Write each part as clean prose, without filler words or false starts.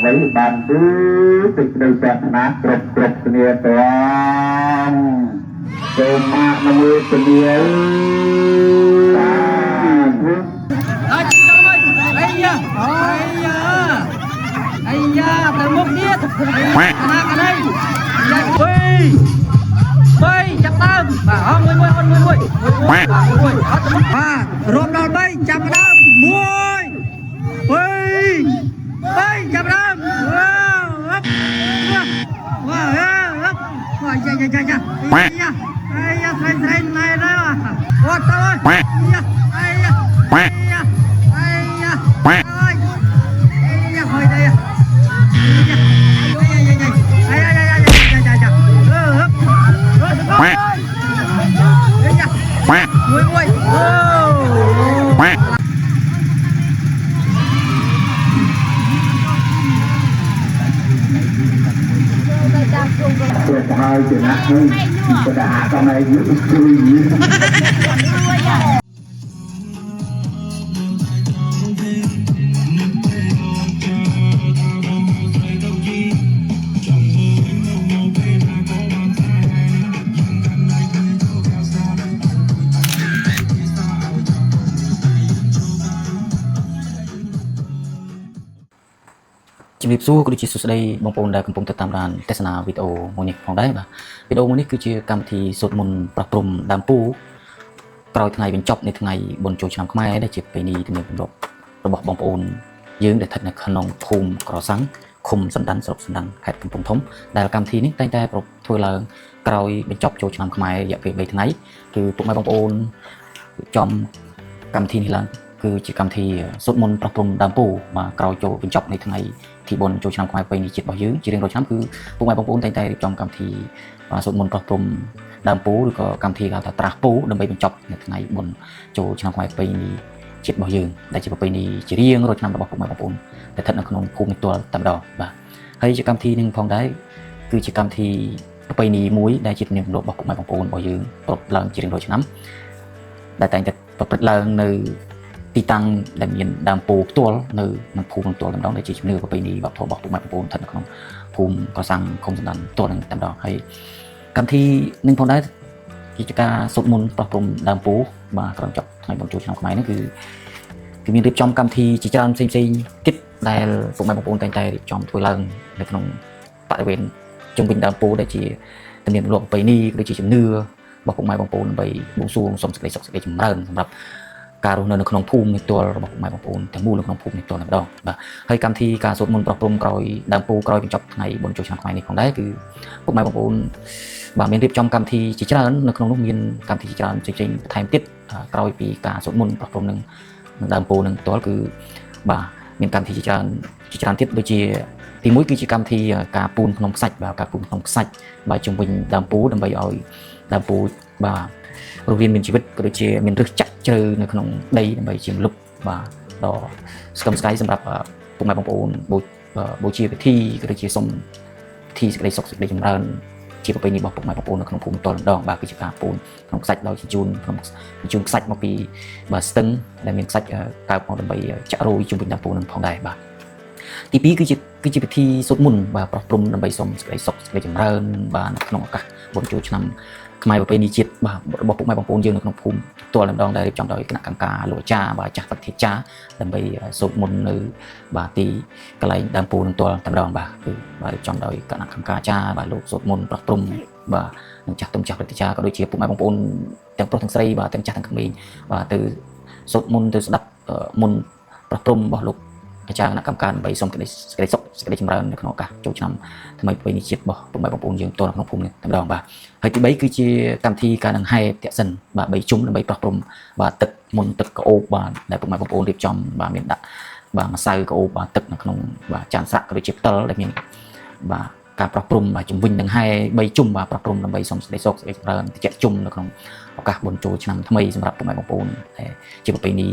ไว้บานซื้อติดในแปดนัดกรบกรบเนียตัวโตมาในมือเนียตาทุกไอ้ยาแต่มุกเนี้ยขนาดกันเลยไปจับตามมาเอามวยรวมเราไปจับตามมวยไปจับตามว้าวอย่าไทยไหนได้วะวัดเลยไอ้ยาคอยได้อะตัวพายจะนักให้กระดาษทำไมยืดคุย ជំរាបសួរក៏ដូចជាសួស្តីបងប្អូនដែលកំពុងតាមដានទស្សនាវីដេអូមួយនេះផងដែរបាទវីដេអូមួយនេះគឺជាកម្មវិធីសូត្រមន្តប្រព្រំដើមពូក្រោយថ្ងៃបញ្ចប់នៃថ្ងៃបុណ្យចូលឆ្នាំខ្មែរដែលជាប្រពៃណីទំនៀមទម្លាប់របស់បងប្អូនយើងដែលស្ថិតនៅក្នុងភូមិក្រសាំងឃុំសណ្ដានស្រុកសណ្ដានខេត្តកំពង់ធំដែលកម្មវិធីនេះតែងតែធ្វើឡើងក្រោយបញ្ចប់ចូលឆ្នាំខ្មែររយៈពេល3ថ្ងៃគឺពុកម៉ែបងប្អូនចំកម្មវិធីនេះឡើងគឺជាកម្មវិធីសូត្រមន្តប្រព្រំដើមពូបាទក្រោយចូលបញ្ចប់នៃថ្ងៃទីបុណ្យចូលឆ្នាំខ្មែរប្រពៃណីជាតិរបស់យើងជារៀងរាល់ឆ្នាំគឺពុកម៉ែបងប្អូនតែងតែរៀបចំកម្មវិធីសូត្រមន្តប្រព្រំដើមពូឬក៏កម្មវិធីហៅថាត្រាស់ពូដើម្បីបញ្ចប់នៅថ្ងៃបុណ្យចូលឆ្នាំខ្មែរប្រពៃណីជាតិរបស់យើងដែលជាប្រពៃណីជារៀងរាល់ឆ្នាំរបស់ពុកម៉ែបងប្អូនដែលស្ថិតនៅក្នុងភូមិផ្ទាល់តែម្ដងបាទហើយជាកម្មវិធីនឹងផងដែរគឺជាកម្មវិធីប្រពៃណីមួយដែលជាទំនៀមទម្លាប់របស់ពុកម៉ែបងប្អូនរបស់យើងប្រពឡើងជារៀងរាល់ឆ្នាំដែលតែងតែប្រព្រឹត្តឡើងនៅទីតាំងដែលមានដើមពោផ្ទាល់នៅក្នុងភូមិផ្ទាល់តែម្ដងដែលជាជំនឿប្រពៃណីវប្បធម៌របស់ពុកម៉ែបងប្អូនស្ថិតនៅក្នុងភូមិក្រសាំងឃុំសណ្ដានផ្ទាល់នឹងតែម្ដងហើយកម្មវិធីនឹងផងដែរជាការសូត្រមន្តប្រព្រំដើមពោបាទក្រោយចប់ថ្ងៃបុណ្យចូលឆ្នាំខ្មែរនេះគឺមានរៀបចំកម្មវិធីជាច្រើនផ្សេងទៀតដែលពុកម៉ែបងប្អូនតែងតែរៀបចំធ្វើឡើងនៅក្នុងបរិវេណជុំវិញដើមពោដែលជាទំនៀមទម្លាប់ប្រពៃណីឬជាជំនឿរបស់ពុកម៉ែបងប្អូនដើម្បីបួងសួងសុំសេចក្តីសុខសេចក្តីចម្រើនសម្រាប់ការរស់នៅក្នុងភូមិនេះផ្ទាល់របស់ពុកម៉ែបងប្អូនទាំងមូលនៅក្នុងភូមិនេះផ្ទាល់តែម្ដងបាទហើយកម្មវិធីការសូត្រមន្តប្រព្រំក្រោយដើមពូក្រោយបញ្ចប់ថ្ងៃបុណ្យចូលឆ្នាំខ្មែរនេះផងដែរគឺពុកម៉ែបងប្អូនបាទមានរៀបចំកម្មវិធីជាច្រើននៅក្នុងនោះមានកម្មវិធីជាច្រើនផ្សេងៗបន្ថែមទៀតក្រោយពីការសូត្រមន្តប្រព្រំនឹងដើមពូនឹងផ្ទាល់គឺបាទមានកម្មវិធីជាច្រើនទៀតដូចជាទីមួយគឺជាកម្មវិធីការពូនក្នុងខ្សាច់បាទការពូនក្នុងខ្សាច់បាទជុំវិញដើមពូដើម្បីឲ្យដើមពូបាទរស់រានមានជីវិតក៏ដូចជាមានរឹសចាក់ជ្រៅនៅក្នុងដីដើម្បីជាម្លប់បាទដ៏ស្កឹមស្កៃសម្រាប់ពុកម៉ែបងប្អូនបូជាពិធីក៏ដូចជាសុំពិធីសេចក្តីសុខសេចក្តីចម្រើនជាប្រពៃណីរបស់ពុកម៉ែបងប្អូននៅក្នុងភូមិផ្ទាល់ម្ដងបាទគឺជាការពូនក្នុងខ្សាច់ដោយជញ្ជូនខ្សាច់មកពីបាទស្ទឹងដែលមានខ្សាច់កើបមកដើម្បីចាក់រោយជុំវិញដើមពូនឹងផងដែរបាទទី2គឺជាពិធីសូត្រមន្តបាទប្រោះព្រំដើម្បីសុំសេចក្តីសុខសេចក្តីចម្រើនបាទនៅក្នុងឱកាសបុណ្យចូលឆ្នាំខ្មែរប្រពៃណីជាតិបាទរបស់ពុកម៉ែបងប្អូនយើងនៅក្នុងភូមិផ្ទាល់តែម្ដងដែលរៀបចំដោយគណៈកម្មការលោកអាចារ្យបាទចាស់ប្រតិចារ្យដើម្បីសូត្រមន្តនៅបាទទីកន្លែងដើមពូនឹងផ្ទាល់តែម្ដងបាទគឺបាទរៀបចំដោយគណៈកម្មការអាចារ្យបាទលោកសូត្រមន្តប្រោះព្រំបាទនឹងចាស់ទុំចាស់ប្រតិចារ្យក៏ដូចជាពុកម៉ែបងប្អូនទាំងប្រុសទាំងស្រីបាទទាំងចាស់ទាំងក្មេងបាទទៅសូត្រមន្តទៅស្ដាប់មន្តប្រោះព្រំរបស់លោកអាចារ្យគណៈកម្មការដើម្បីសុំសេចក្តីសុខសេចក្តីចម្រើននៅក្នុងឱកាសចូលឆ្នាំថ្មីប្រពៃណីជាតិរបស់ពុកម៉ែបងប្អូនយើងផ្ទាល់នៅក្នុងភូមិនេះតែម្ដងបាទហើយទី3គឺជាកម្មវិធីការដង្ហែផ្ទះសិនបាទ3ជុំដើម្បីប្រោះព្រំបាទទឹកមុនទឹកក្អូបបាទដែលពុកម៉ែបងប្អូនរៀបចំបាទមានដាក់បាទម្សៅក្អូបបាទទឹកនៅក្នុងបាទចានស្រាក់ក៏ដូចជាផ្តិលដែលមានបាទការប្រោះព្រំបាទជំវិញដង្ហែ3ជុំបាទប្រោះព្រំដើម្បីសុំសេចក្តីសុខសេចក្តីចម្រើនតិចជុំនៅក្នុងឱកាសបុណ្យចូលឆ្នាំថ្មីសម្រាប់ពុកម៉ែបងប្អូនដែលជាប្រពៃណី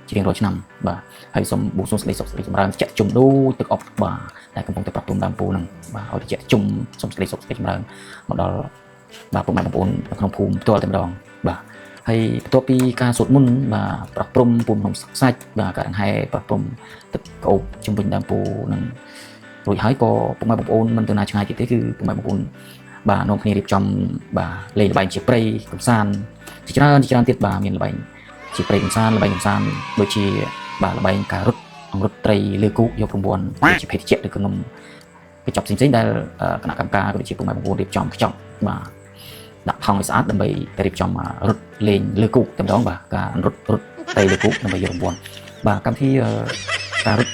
ជារៀងរាល់ឆ្នាំបាទហើយសូមបួងសួងសេចក្តីសុខសេចក្តីចម្រើនតិចជុំដូចទឹកអប់បាទដែលកំពុងតែប្រោះព្រំដើមពូនឹងបាទឲ្យតិចជុំសូមសេចក្តីសុខសេចក្តីចម្រើនមកដល់បាទពុកម៉ែបងប្អូននៅក្នុងភូមិផ្ទាល់តែម្ដងបាទហើយបន្ទាប់ពីការសូត្រមន្តបាទប្រោះព្រំពូនក្នុងខ្សាច់បាទការដង្ហែប្រោះព្រំទឹកក្អូបជុំវិញដើមពូនឹង រួចហើយក៏ពុកម៉ែបងប្អូនមិនទៅណាឆ្ងាយទៀតទេគឺពុកម៉ែបងប្អូនបាទនាំគ្នារៀបចំបាទលេងល្បែងជាព្រៃកំសាន្តជាច្រើនទៀតបាទមានល្បែងជាព្រៃកំសាន្តល្បែងកំសាន្តដូចជាបាទល្បែងការរត់អង្រុតត្រីលើគូយក9ជាភេទជ្ជៈឬក៏នំកញ្ចប់ផ្សេងៗដែលគណៈកម្មការក៏ដូចជាពុកម៉ែបងប្អូនរៀបចំខ្ចប់បាទដាក់ថង់ឲ្យស្អាតដើម្បីរៀបចំរត់លេងលើគូតែម្ដងបាទការរត់ត្រីលើគូដើម្បីយក9បាទកម្មវិធីការរត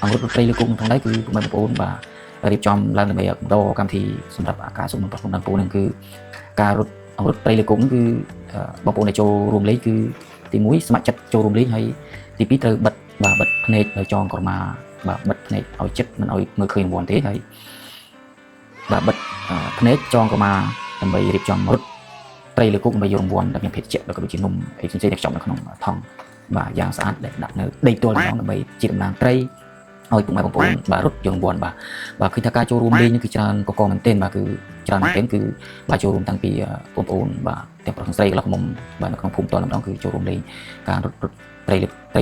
់អង្រុតត្រីលើគូក្នុងផងដែរគឺពុកម៉ែបងប្អូនបាទរៀបចំឡើងដើម្បីបន្តកម្មវិធីសម្រាប់ការសុំប្រព័ន្ធដំពូនឹងគឺការរត់អង្រុតត្រីលើគូនឹងគឺបងប្អូនដែលចូលរួមលេងគឺទី1ស្ម័គ្រចិត្តចូលរួមលេងហើយទី2ត្រូវបិទភ្នែកដោយចងក្រមាបាទបិទភ្នែកឲ្យចិត្តមិនឲ្យមើលឃើញរង្វាន់ទេហើយបាទបិទភ្នែកចងក្រមាដើម្បីរៀបចំរត់ត្រីលើគូដើម្បីយករង្វាន់ដែលមានភេទជ្ជៈแล้วក៏ដូចជានំអីផ្សេងៗដែលខ្ចប់នៅក្នុងថង់បាទយ៉ាងស្អាតដែលដាក់នៅដីទល់ម្ដងដើម្បីជាតំណាងត្រីឲ្យពុកម៉ែបងប្អូនបាទរត់យករង្វាន់បាទឃើញថាការចូលរួមលេងនេះគឺច្រើនកកមែនទែនបាទគឺច្រើនមែនទែនគឺបាទចូលរួមតាំងពីបងប្អូនបាទទាំងប្រុសទាំងស្រីកន្លះមុំបាទនៅក្នុងភូមិតលម្ដងគឺចូលរួមលេងការរត់ត្រី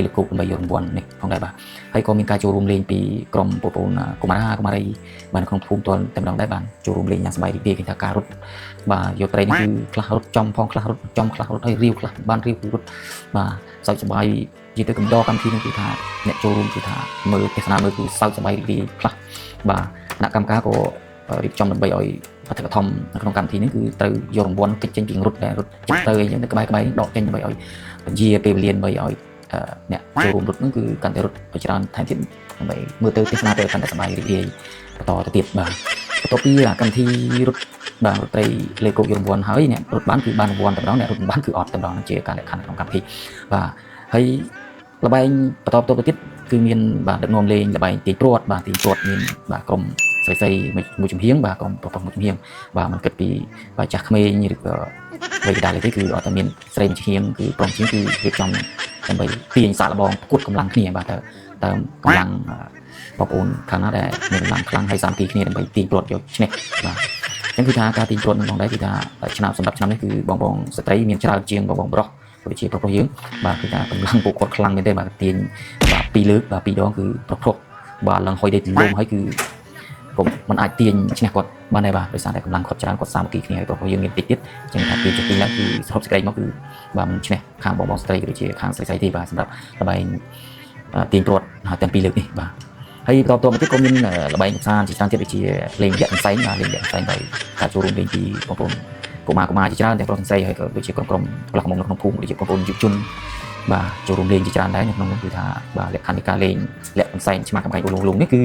លើគូដើម្បីយករង្វាន់នេះផងដែរបាទហើយក៏មានការចូលរួមលេងពីក្រុមបងប្អូនកុមារាកុមារីបាទនៅក្នុងភូមិតលតែម្ដងដែរបាទចូលរួមលេងយ៉ាងសប្បាយរីករាយឃើញថាការរត់បាទយកត្រីនេះគឺខ្លះរត់ចំផងខ្លះរត់ចំខ្លះរត់ហើយរាវខ្លះបានរាវគឺរត់បាទសើចសប្បាយនិយាយទៅកំដរកម្មវិធីនេះគឺថាអ្នកចូលរួមគឺថាមើលទេសនាមើលគឺសើចសប្បាយរីករាយខ្លះបាទគណៈកម្មការក៏រៀបចំដើម្បីឲ្យអធិកធមនៅក្នុងកម្មវិធីនេះគឺត្រូវយករង្វាន់តិចចេញពីរត់ដែលរត់ចិត្តទៅអីចឹងទៅក្បែរដកចេញដើម្បីឲ្យពជាពេលវេលាដើម្បីឲ្យអ្នកចូលរួមរត់នោះគឺកាន់តែរត់ឲ្យច្រើនថែមទៀតដើម្បីមើលទៅទេសនាទៅកាន់តែសប្បាយរីករាយបន្តទៅទៀតបាទបន្ទាប់ពីកម្មវិធីរត់បាទរត់ត្រីលើគោកយករង្វាន់ហើយអ្នករត់បានគឺបានរង្វាន់តែម្ដងអ្នករត់មិនបានគឺអត់តែម្ដងជាការលក្ខខណ្ឌក្នុងកម្មវិធីបាទហើយល្បែងបន្តទៅទៀតគឺមានបាទដឹកនាំលេងល្បែងទាញព្រាត់បាទទាញព្រាត់មានបាទក្រុមស្រីមួយចំហៀងបាទក្រុមប្រុសមួយចំហៀងបាទมันគិតពីបាទចាស់ក្មេងឬក៏វ័យដាល់ទេគឺអត់តែមានស្រីមួយចំហៀងគឺប្រុសចំហៀងគឺរៀបចំដើម្បីទាញសាកល្បងប្រកួតកម្លាំងគ្នាបាទតើកម្លាំងបងប្អូនខាងណាដែលមានកម្លាំងខ្លាំងហើយសាមគ្គីគ្នាដើម្បីទាញព្រាត់យកឈ្នះបាទអញ្ចឹងគឺថាការទាញព្រាត់នឹងបងដែរគឺថាសម្រាប់ឆ្នាំនេះគឺបងស្ត្រីមានច្រើនជាងបងប្រុសដូចជាប្រុសយើងបាទគឺថាកម្លាំងពួកគាត់ខ្លាំងមែនទេបាទទាញបាទ2លើកបាទ2ដងគឺប្រុសបាទឡើងហុយដេកលំហើយគឺผมมันអាចទាញឈ្នះគាត់បានដែរបាទដោយសារតែកម្លាំងគាត់ច្រើនគាត់សាមគ្គីគ្នាហើយប្រុសយើងមានតិចទៀតអញ្ចឹងថាទាញចុះទីឡើងគឺសរុបសេចក្តីមកគឺបាទមិនឈ្នះខាងបងស្ត្រីក៏ដូចជាខាងស្រីទេបាទសម្រាប់ល្បែងទាញព្រាត់ទាំង2លើកនេះបាទហើយបន្តមកទៀតក៏មានល្បែងកម្សាន្តជាច្រើនទៀតដូចជាលេងយៈកន្សែងបាទលេងយៈកន្សែងដោយការចូលរួមលេងពីបងប្អូនកុមារជាច្រើនទាំងប្រុសទាំងស្រីហើយក៏ដូចជាក្រុមផ្លាស់មុំនៅក្នុងភូមិដូចជាបងប្អូនយុវជនបាទចូលរួមលេងជាច្រើនដែរនៅក្នុងនោះគឺថាបាទលក្ខខណ្ឌនៃការលេងយៈកន្សែងឆ្មាកំកែងអូលងនេះគ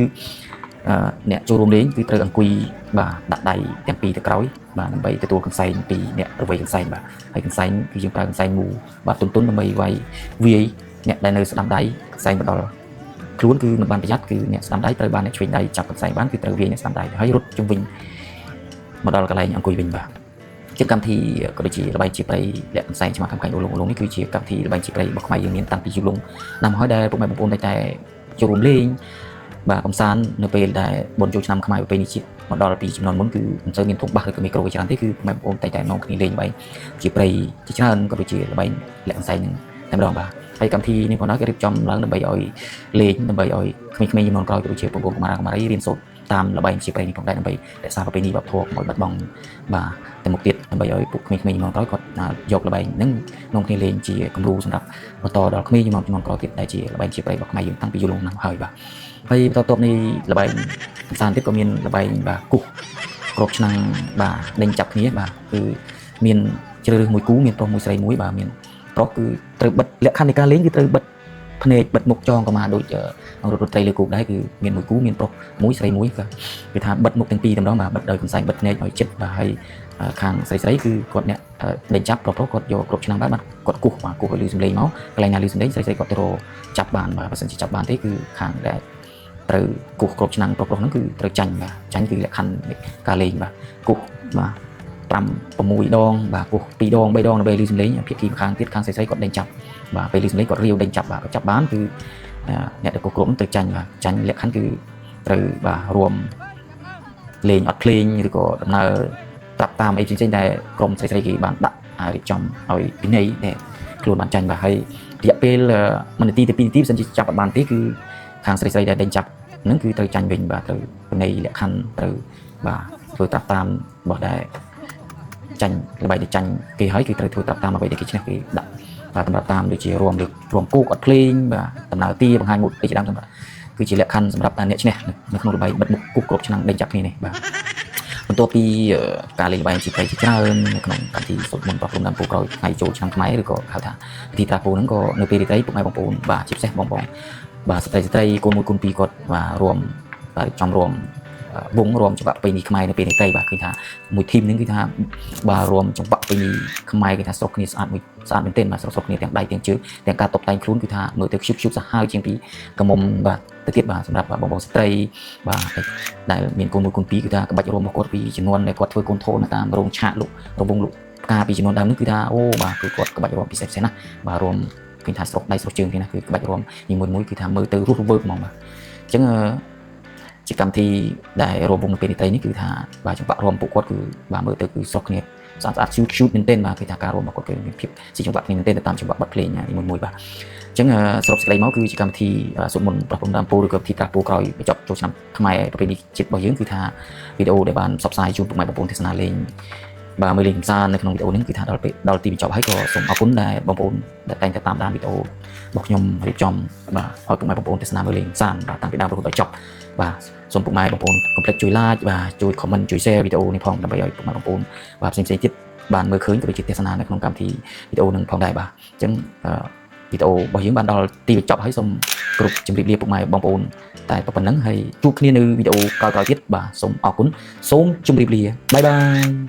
ឺអ្នកចូលរួមលេងគឺត្រូវអង្គុយបាទដាក់ដៃទាំងពីរទៅក្រោយបាទដើម្បីទទួលកន្សែងពីអ្នករវៃកន្សែងបាទហើយកន្សែងគឺយើងប្រើកន្សែងមូបាទទន់ដើម្បីវាយអ្នកដែលនៅស្ដាំដៃកន្សែងមកដល់ខ្លួនគឺមិនបានប្រយ័ត្នគឺអ្នកស្ដាំដៃត្រូវបានអ្នកឆ្វេងដៃចាប់កន្សែងបានគឺត្រូវវាយអ្នកស្ដាំដៃហើយរត់ជុំវិញមកដល់កន្លែងអង្គុយវិញបាទជាកម្មវិធីក៏ដូចជាល្បែងជាប្រៃលក្ខកន្សែងឆ្មាកំកែងអូលងនេះគឺជាកម្មវិធីល្បែងជាប្រៃរបស់ខ្មែរយើងមានតាំងពីយូរលង់ណាស់មកហើយដែលពុកម៉ែបងប្អូនតែចូលរួមលេងបាទកំសាន្តនៅពេលដែលបុណ្យចូលឆ្នាំខ្មែរប្រពៃណីជាតិមកដល់ពីចំនួនមុនគឺមិនសូវមានធំបាសឬក៏មីក្រូច្រើនទេគឺបងប្អូនតែនាំគ្នាលេងល្បែងជាប្រៃជាច្រើនក៏ដូចជាល្បែងលាក់កន្សែងនឹងតែម្ដងបាទហើយកម្មវិធីនេះផងដែរគេរៀបចំឡើងដើម្បីឲ្យលេងដើម្បីឲ្យក្មេងៗជំនាន់ក្រោយក៏ដូចជាបងប្អូនកុមាររៀនសូត្រតាមល្បែងជាប្រៃនេះផងដែរដើម្បីរក្សាប្រពៃណីវប្បធម៌កុំឲ្យបាត់បង់បាទតែមុខទៀតដើម្បីឲ្យពួកក្មេងៗជំនាន់ក្រោយគាត់យកល្បែងហ្នឹងនាំគ្នាលេងជាគំរូសម្រាប់បន្តដល់ក្មេងជំនាន់ក្រោយទៀតដែលជាល្បែងជាប្រៃរបស់ខ្មែរយើងតាំងពីយូរលង់ណាស់ហើយបាទហើយបន្ទាប់នេះល្បែងកម្សាន្តទៀតក៏មានល្បែងបាទគូសគ្របឆ្នាំងបាទដេញចាប់គ្នាបាទគឺមានជ្រើសរើសមួយគូមានប្រុសមួយស្រីមួយបាទមានប្រុសគឺត្រូវបិទលក្ខខណ្ឌនៃការលេងគឺត្រូវបិទភ្នែកបិទមុខចងក៏មកដូចរត់ត្រីលើគូដែរគឺមានមួយគូមានប្រុសមួយស្រីមួយគឺថាបិទមុខទាំងពីរតែម្ដងបាទបិទដោយកន្សែងបិទភ្នែកឲ្យជិតបាទហើយខាងស្រីគឺគាត់អ្នកដេញចាប់ប្រុសគាត់យកគ្រប់ឆ្នាំងបាទគាត់គូសបាទគូសឲ្យលឺសំឡេងមកកន្លែងណាលឺសំឡេងស្រីគាត់ទៅរកចាប់បានបាទបើមិនជាចាប់បានទេគឺខាងដែលត្រូវគូសគ្រប់ឆ្នាំងប្រុសហ្នឹងគឺត្រូវចាញ់បាទចាញ់គឺលក្ខខណ្ឌការលេងបាទគូសបាទ5 6ដងបាទគូស2ដង3ដងដើម្បីលឺសំឡេងភាគីខាងទៀតខាងស្រីគាត់ដេញចាប់បាទពេលលឺសំឡេងគាត់រាវដេញចាប់បាទចាប់បានគឺអ្នកដែលគូសគ្រប់ត្រូវចាញ់បាទចាញ់លក្ខខណ្ឌគឺត្រូវបាទរួមលេងអត់ភ្លេងឬក៏ដំណើរប្រាប់តាមអីផ្សេងៗដែលក្រុមស្រីគេបានដាក់រៀបចំឲ្យពិន័យដែលខ្លួនបានចាញ់បាទហើយរយៈពេល1នាទីទៅ2នាទីបើសិនជាចាប់អត់បានទេគឺខាងស្រីដែលដេញចាប់ នឹងគឺត្រូវចាញ់វិញបាទត្រូវនៃលក្ខខណ្ឌត្រូវបាទធ្វើត្រាប់តាមរបស់ដែលចាញ់ល្បីដែលចាញ់គេហើយគឺត្រូវធ្វើត្រាប់តាមអ្វីដែលគេឈ្នះគេដាក់បាទសម្រាប់តាមដូចជារួមលើករួមគូកអត់ភ្លេងបាទដំណើរទីបង្ហាញមុខអីជាដើមបាទគឺជាលក្ខខណ្ឌសម្រាប់អ្នកឈ្នះនៅក្នុងល្បែងបិទមុខគូគ្រប់ឆ្នាំដេញចាប់គ្នានេះបាទបន្ទាប់ពីការលេងល្បែងជាច្រើននៅក្នុងកម្មវិធីសុទ្ធមុនប្រព្រឹត្តតាមពូក្រោយថ្ងៃចូលឆ្នាំខ្មែរឬក៏ហៅថាពិធីត្រាពូហ្នឹងក៏នៅពេលរាត្រីពុកម៉ែបងប្អូនបាទជាពិសេសបងបាទស្ត្រីកូន1កូន2គាត់បាទរួមបាទចំរួមវងរួមច្បាប់ពេញនេះខ្មែរនៅពេលនេះត្រីបាទឃើញថាមួយធីមនេះគឺថាបាទរួមច្បាប់ពេញនេះខ្មែរគេថាស្រុកគ្នាស្អាតមួយស្អាតមែនទែនបាទស្រុកគ្នាទាំងដៃទាំងជើងទាំងការតុបតែងខ្លួនគឺថាមើលទៅខ្ជុបសាហាវជាងពីកមុំបាទទៅទៀតបាទសម្រាប់បងស្ត្រីបាទដែលមានកូន1កូន2គឺថាក្បាច់រួមរបស់គាត់ពីចំនួនដែលគាត់ធ្វើកូនធូនតាមរោងឆាកលុករវងលុកផ្កាពីចំនួនដើមនេះគឺថាអូបាទគឺគាត់ក្បាច់រួមពិសេសណាស់បាទរួមឃើញថាស្រុកដៃស្រុកជើងគេណាគឺក្បាច់រួមនីមួយៗគឺថាមើលទៅរស់រវើកហ្មងបាទអញ្ចឹងជាកម្មវិធីដែលរួមវងនៅពេលនេះនេះគឺថាបាទចង្វាក់រួមពួកគាត់គឺបាទមើលទៅគឺស្រុកគ្នាស្អាតឈូតមែនទែនបាទគឺថាការរួមរបស់គាត់គឺមានភាពស៊ីចង្វាក់គ្នាមែនទែនទៅតាមចង្វាក់បទភ្លេងនីមួយៗបាទអញ្ចឹងសរុបសេចក្តីមកគឺជាកម្មវិធីសុទ្ធមុនប្រព្រឹត្តតាមពូឬក៏ពិធីត្រាស់ពូក្រោយបញ្ចប់ចូលឆ្នាំខ្មែរប្រពៃណីជាតិរបស់យើងគឺថាវីដេអូដែលបានផ្សព្វផ្សាយជូនពុកម៉ែបងប្អូនទស្សនាលេងបាទមើលលេងកម្សាន្តនៅក្នុងវីដេអូនេះគឺថាដល់ទីបញ្ចប់ហើយក៏សូមអរគុណដែលបងប្អូនដែលតែងតែតាមដានវីដេអូរបស់ខ្ញុំរៀបចំបាទឲ្យពុកម៉ែបងប្អូនទស្សនាមើលលេងកម្សាន្តបាទតាំងពីដើមរហូតដល់ចប់បាទសូមពុកម៉ែបងប្អូនកុំភ្លេចជួយ like បាទជួយ comment ជួយ share វីដេអូនេះផងដើម្បីឲ្យពុកម៉ែបងប្អូនបាទផ្សេងៗទៀតបានមើលឃើញក៏ដូចជាទស្សនានៅក្នុងកម្មវិធីវីដេអូនឹងផងដែរបាទអញ្ចឹងវីដេអូរបស់យើងបានដល់ទីបញ្ចប់ហើយសូមគោរពជម្រាបលាពុកម៉ែបងប្អូនតែប៉ុណ្្នឹងហើយជួបគ្នានៅវីដេអូក្រោយៗទៀតបាទសូមអរគុណសូមជម្រាបលាបាយបា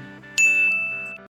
យ